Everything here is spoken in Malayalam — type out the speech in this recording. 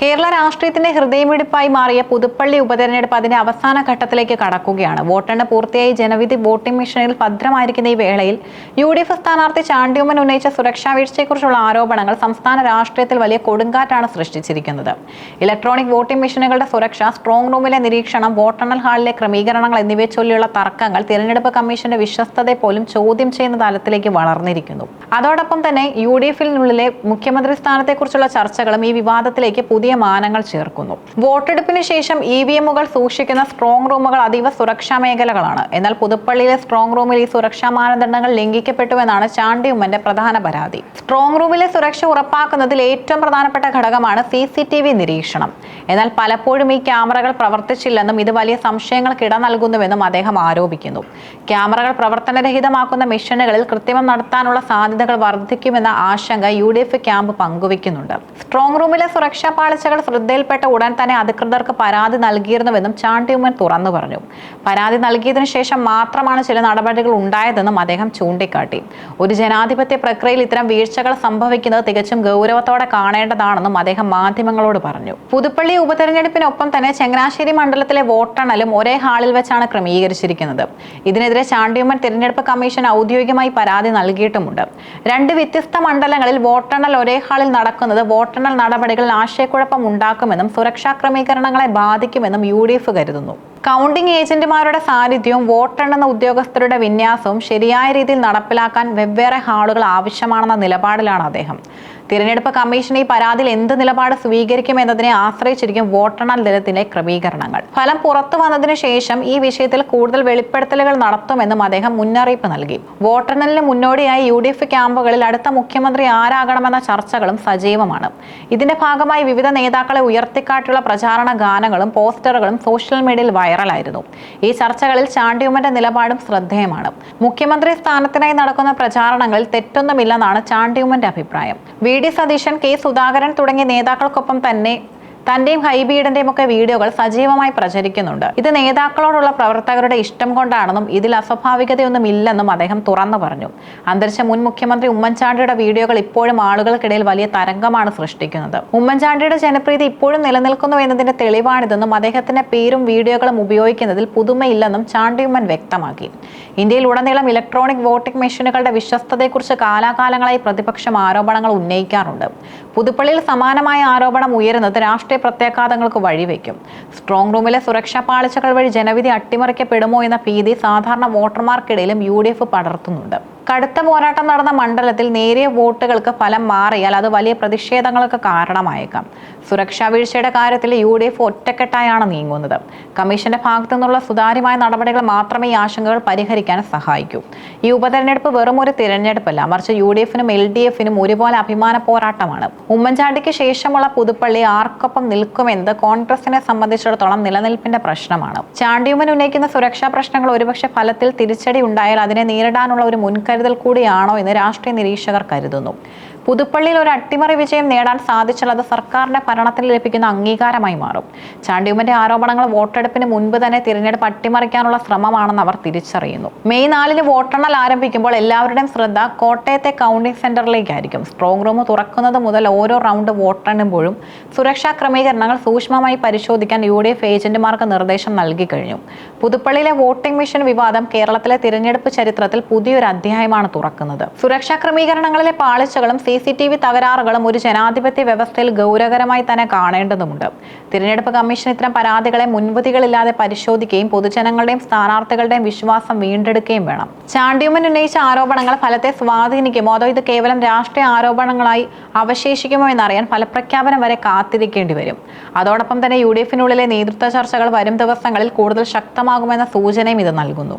കേരള രാഷ്ട്രീയത്തിന്റെ ഹൃദയമിടിപ്പായി മാറിയ പുതുപ്പള്ളി ഉപതെരഞ്ഞെടുപ്പ് അതിന്റെ അവസാന ഘട്ടത്തിലേക്ക് കടക്കുകയാണ്. വോട്ടെണ്ണ പൂർത്തിയായി ജനവിധി വോട്ടിംഗ് മെഷീനിൽ ഭദ്രമായിരിക്കുന്ന ഈ വേളയിൽ UDF സ്ഥാനാർത്ഥി ചാണ്ടി ഉമ്മൻ ഉന്നയിച്ച സുരക്ഷാ വീഴ്ചയെക്കുറിച്ചുള്ള ആരോപണങ്ങൾ സംസ്ഥാന രാഷ്ട്രീയത്തിൽ വലിയ കൊടുങ്കാറ്റാണ് സൃഷ്ടിച്ചിരിക്കുന്നത്. ഇലക്ട്രോണിക് വോട്ടിംഗ് മെഷീനുകളുടെ സുരക്ഷ, സ്ട്രോങ് റൂമിലെ നിരീക്ഷണം, വോട്ടെണ്ണൽ ഹാളിലെ ക്രമീകരണങ്ങൾ എന്നിവയെ ചൊല്ലിയുള്ള തർക്കങ്ങൾ തിരഞ്ഞെടുപ്പ് കമ്മീഷന്റെ വിശ്വസ്തതയെ പോലും ചോദ്യം ചെയ്യുന്ന തലത്തിലേക്ക് വളർന്നിരിക്കുന്നു. അതോടൊപ്പം തന്നെ UDF-നുള്ളിലെ മുഖ്യമന്ത്രി സ്ഥാനത്തെക്കുറിച്ചുള്ള ചർച്ചകളും ഈ വിവാദത്തിലേക്ക് പുതിയ മാനങ്ങൾ ചേർക്കുന്നു. വോട്ടെടുപ്പിന് ശേഷം EVM-കൾ സൂക്ഷിക്കുന്ന സ്ട്രോങ് റൂമുകൾ അതീവ സുരക്ഷാ മേഖലകളാണ്. എന്നാൽ പുതുപ്പള്ളിയിലെ സ്ട്രോങ് റൂമിൽ ഈ സുരക്ഷാ മാനദണ്ഡങ്ങൾ ലംഘിക്കപ്പെട്ടുവെന്നാണ് ചാണ്ടി ഉമ്മന്റെ പ്രധാന പരാതി. സ്ട്രോങ് റൂമിലെ സുരക്ഷ ഉറപ്പാക്കുന്നതിൽ ഏറ്റവും പ്രധാനപ്പെട്ട ഘടകമാണ് CCTV നിരീക്ഷണം. എന്നാൽ പലപ്പോഴും ഈ ക്യാമറകൾ പ്രവർത്തിച്ചില്ലെന്നും ഇത് വലിയ സംശയങ്ങൾക്ക് ഇട നൽകുന്നുവെന്നും അദ്ദേഹം ആരോപിക്കുന്നു. ക്യാമറകൾ പ്രവർത്തനരഹിതമാക്കുന്ന മെഷീനുകളിൽ കൃത്രിമം നടത്താനുള്ള സാധ്യതകൾ വർദ്ധിക്കുമെന്ന ആശങ്ക UDF ക്യാമ്പ് പങ്കുവയ്ക്കുന്നുണ്ട്. സ്ട്രോങ് റൂമിലെ സുരക്ഷാ പാളിച്ചകൾ ശ്രദ്ധയിൽപ്പെട്ട ഉടൻ തന്നെ അധികൃതർക്ക് പരാതി നൽകിയിരുന്നുവെന്നും ചാണ്ടി ഉമ്മൻ തുറന്നു പറഞ്ഞു. പരാതി നൽകിയതിനു ശേഷം മാത്രമാണ് ചില നടപടികൾ ഉണ്ടായതെന്നും അദ്ദേഹം ചൂണ്ടിക്കാട്ടി. ഒരു ജനാധിപത്യ പ്രക്രിയയിൽ ഇത്തരം വീഴ്ചകൾ സംഭവിക്കുന്നത് തികച്ചും ഗൗരവത്തോടെ കാണേണ്ടതാണെന്നും അദ്ദേഹം മാധ്യമങ്ങളോട് പറഞ്ഞു. പുതുപ്പള്ളി ഉപതെരഞ്ഞെടുപ്പിനൊപ്പം തന്നെ ചങ്ങനാശ്ശേരി മണ്ഡലത്തിലെ വോട്ടെണ്ണലും ഒരേ ഹാളിൽ വെച്ചാണ് ക്രമീകരിച്ചിരിക്കുന്നത്. ഇതിനെതിരെ ചാണ്ടി ഉമ്മൻ തിരഞ്ഞെടുപ്പ് കമ്മീഷൻ ഔദ്യോഗികമായി പരാതി നൽകിയിട്ടുമുണ്ട്. രണ്ട് വ്യത്യസ്ത മണ്ഡലങ്ങളിൽ വോട്ടെണ്ണൽ ഒരേ ഹാളിൽ നടക്കുന്നത് വോട്ടെണ്ണൽ നടപടികളിൽ ആശയക്കുഴപ്പം ഉണ്ടാക്കുമെന്നും സുരക്ഷാ ക്രമീകരണങ്ങളെ ബാധിക്കുമെന്നും UDF കരുതുന്നു. കൗണ്ടിംഗ് ഏജന്റുമാരുടെ സാന്നിധ്യവും വോട്ടെണ്ണുന്ന ഉദ്യോഗസ്ഥരുടെ വിന്യാസവും ശരിയായ രീതിയിൽ നടപ്പിലാക്കാൻ വെവ്വേറെ ഹാളുകൾ ആവശ്യമാണെന്ന നിലപാടിലാണ് അദ്ദേഹം. തിരഞ്ഞെടുപ്പ് കമ്മീഷൻ ഈ പരാതിയിൽ എന്ത് നിലപാട് സ്വീകരിക്കുമെന്നതിനെ ആശ്രയിച്ചിരിക്കും വോട്ടെണ്ണൽ ദിനത്തിന്റെ ക്രമീകരണങ്ങൾ. ഫലം പുറത്തു വന്നതിനു ശേഷം ഈ വിഷയത്തിൽ കൂടുതൽ വെളിപ്പെടുത്തലുകൾ നടത്തുമെന്നും അദ്ദേഹം മുന്നറിയിപ്പ് നൽകി. വോട്ടെണ്ണലിന് മുന്നോടിയായി UDF ക്യാമ്പുകളിൽ അടുത്ത മുഖ്യമന്ത്രി ആരാകണമെന്ന ചർച്ചകളും സജീവമാണ്. ഇതിന്റെ ഭാഗമായി വിവിധ നേതാക്കളെ ഉയർത്തിക്കാട്ടിയുള്ള പ്രചാരണ ഗാനങ്ങളും പോസ്റ്ററുകളും സോഷ്യൽ മീഡിയയിൽ വൈറലായിരുന്നു. ഈ ചർച്ചകളിൽ ചാണ്ടി ഉമ്മന്റെ നിലപാടും ശ്രദ്ധേയമാണ്. മുഖ്യമന്ത്രി സ്ഥാനത്തിനായി നടക്കുന്ന പ്രചാരണങ്ങളിൽ തെറ്റൊന്നുമില്ലെന്നാണ് ചാണ്ടി ഉമ്മന്റെ അഭിപ്രായം. VD സതീശൻ, K സുധാകരൻ തുടങ്ങിയ നേതാക്കൾക്കൊപ്പം തന്നെ തന്റെയും ഹൈബീഡിന്റെയും ഒക്കെ വീഡിയോകൾ സജീവമായി പ്രചരിക്കുന്നുണ്ട്. ഇത് നേതാക്കളോടുള്ള പ്രവർത്തകരുടെ ഇഷ്ടം കൊണ്ടാണെന്നും ഇതിൽ അസ്വാഭാവികതയൊന്നും ഇല്ലെന്നും അദ്ദേഹം തുറന്നു പറഞ്ഞു. അന്തരിച്ച മുൻ മുഖ്യമന്ത്രി ഉമ്മൻചാണ്ടിയുടെ വീഡിയോകൾ ഇപ്പോഴും ആളുകൾക്കിടയിൽ വലിയ തരംഗമാണ് സൃഷ്ടിക്കുന്നത്. ഉമ്മൻചാണ്ടിയുടെ ജനപ്രീതി ഇപ്പോഴും നിലനിൽക്കുന്നു എന്നതിന്റെ തെളിവാണിതെന്നും അദ്ദേഹത്തിന്റെ പേരും വീഡിയോകളും ഉപയോഗിക്കുന്നതിൽ പുതുമയില്ലെന്നും ചാണ്ടി ഉമ്മൻ വ്യക്തമാക്കി. ഇന്ത്യയിൽ ഉടനീളം ഇലക്ട്രോണിക് വോട്ടിംഗ് മെഷീനുകളുടെ വിശ്വസ്തതയെക്കുറിച്ച് കാലാകാലങ്ങളായി പ്രതിപക്ഷം ആരോപണങ്ങൾ ഉന്നയിക്കാറുണ്ട്. പുതുപ്പള്ളിയിൽ സമാനമായ ആരോപണം ഉയരുന്നത് രാഷ്ട്രീയ പ്രത്യാഘാതങ്ങൾക്ക് വഴിവെക്കും. സ്ട്രോങ് റൂമിലെ സുരക്ഷാ പാളിച്ചകൾ വഴി ജനവിധി അട്ടിമറിക്കപ്പെടുമോ എന്ന ഭീതി സാധാരണ വോട്ടർമാർക്കിടയിലും UDF പടർത്തുന്നുണ്ട്. കടുത്ത പോരാട്ടം നടന്ന മണ്ഡലത്തിൽ നേരിയ വോട്ടുകൾക്ക് ഫലം മാറിയാൽ അത് വലിയ പ്രതിഷേധങ്ങൾക്ക് കാരണമായേക്കാം. സുരക്ഷാ വീഴ്ചയുടെ കാര്യത്തിൽ UDF ഒറ്റക്കെട്ടായാണ് നീങ്ങുന്നത്. കമ്മീഷന്റെ ഭാഗത്തു നിന്നുള്ള സുതാര്യമായ നടപടികൾ മാത്രമേ ഈ ആശങ്കകൾ പരിഹരിക്കാൻ സഹായിക്കൂ. ഈ ഉപതെരഞ്ഞെടുപ്പ് വെറും ഒരു തിരഞ്ഞെടുപ്പല്ല, മറിച്ച് UDF-നും LDF-നും ഒരുപോലെ അഭിമാന പോരാട്ടമാണ്. ഉമ്മൻചാണ്ടിക്ക് ശേഷമുള്ള പുതുപ്പള്ളി ആർക്കൊപ്പം നിൽക്കുമെന്നത് കോൺഗ്രസിനെ സംബന്ധിച്ചിടത്തോളം നിലനിൽപ്പിന്റെ പ്രശ്നമാണ്. ചാണ്ടി ഉമ്മൻ ഉന്നയിക്കുന്ന സുരക്ഷാ പ്രശ്നങ്ങൾ ഒരുപക്ഷെ ഫലത്തിൽ തിരിച്ചടി ഉണ്ടായാൽ അതിനെ നേരിടാനുള്ള ഒരു മുൻകരുതൽ കൂടിയാണോ എന്ന് രാഷ്ട്രീയ നിരീക്ഷകർ കരുതുന്നു. പുതുപ്പള്ളിയിൽ ഒരു അട്ടിമറി വിജയം നേടാൻ സാധിച്ചാൽ അത് സർക്കാരിന്റെ ഭരണത്തിൽ ലഭിക്കുന്ന അംഗീകാരമായി മാറും. ചാണ്ടി ഉമ്മന്റെ ആരോപണങ്ങൾ വോട്ടെടുപ്പിന് മുൻപ് തന്നെ തിരഞ്ഞെടുപ്പ് അട്ടിമറിക്കാനുള്ള ശ്രമമാണെന്ന് അവർ തിരിച്ചറിയുന്നു. മെയ് 4 വോട്ടെണ്ണൽ ആരംഭിക്കുമ്പോൾ എല്ലാവരുടെയും ശ്രദ്ധ കോട്ടയത്തെ കൗണ്ടിംഗ് സെന്ററിലേക്കായിരിക്കും. സ്ട്രോങ് റൂം തുറക്കുന്നത് മുതൽ ഓരോ റൗണ്ട് വോട്ടെണ്ണുമ്പോഴും സുരക്ഷാ ക്രമീകരണങ്ങൾ സൂക്ഷ്മമായി പരിശോധിക്കാൻ UDF ഏജന്റുമാർക്ക് നിർദ്ദേശം നൽകി കഴിഞ്ഞു. പുതുപ്പള്ളിയിലെ വോട്ടിംഗ് മെഷീൻ വിവാദം കേരളത്തിലെ തിരഞ്ഞെടുപ്പ് ചരിത്രത്തിൽ പുതിയൊരു അധ്യായമാണ് തുറക്കുന്നത്. സുരക്ഷാ ക്രമീകരണങ്ങളിലെ പാളിച്ചകളും CCTV തകരാറുകളും ഒരു ജനാധിപത്യ വ്യവസ്ഥയിൽ ഗൗരവകരമായി തന്നെ കാണേണ്ടതുണ്ട്. തിരഞ്ഞെടുപ്പ് കമ്മീഷൻ ഇത്തരം പരാതികളെ മുൻവിധികളില്ലാതെ പരിശോധിക്കുകയും പൊതുജനങ്ങളുടെയും സ്ഥാനാർത്ഥികളുടെയും വിശ്വാസം വീണ്ടെടുക്കുകയും വേണം. ചാണ്ടി ഉമ്മൻ ഉന്നയിച്ച ആരോപണങ്ങൾ ഫലത്തെ സ്വാധീനിക്കുമോ അതോ ഇത് കേവലം രാഷ്ട്രീയ ആരോപണങ്ങളായി അവശേഷിക്കുമോ എന്നറിയാൻ ഫലപ്രഖ്യാപനം വരെ കാത്തിരിക്കേണ്ടി വരും. അതോടൊപ്പം തന്നെ UDF-നുള്ളിലെ നേതൃത്വ ചർച്ചകൾ വരും ദിവസങ്ങളിൽ കൂടുതൽ ശക്തമാകുമെന്ന സൂചനയും ഇത് നൽകുന്നു.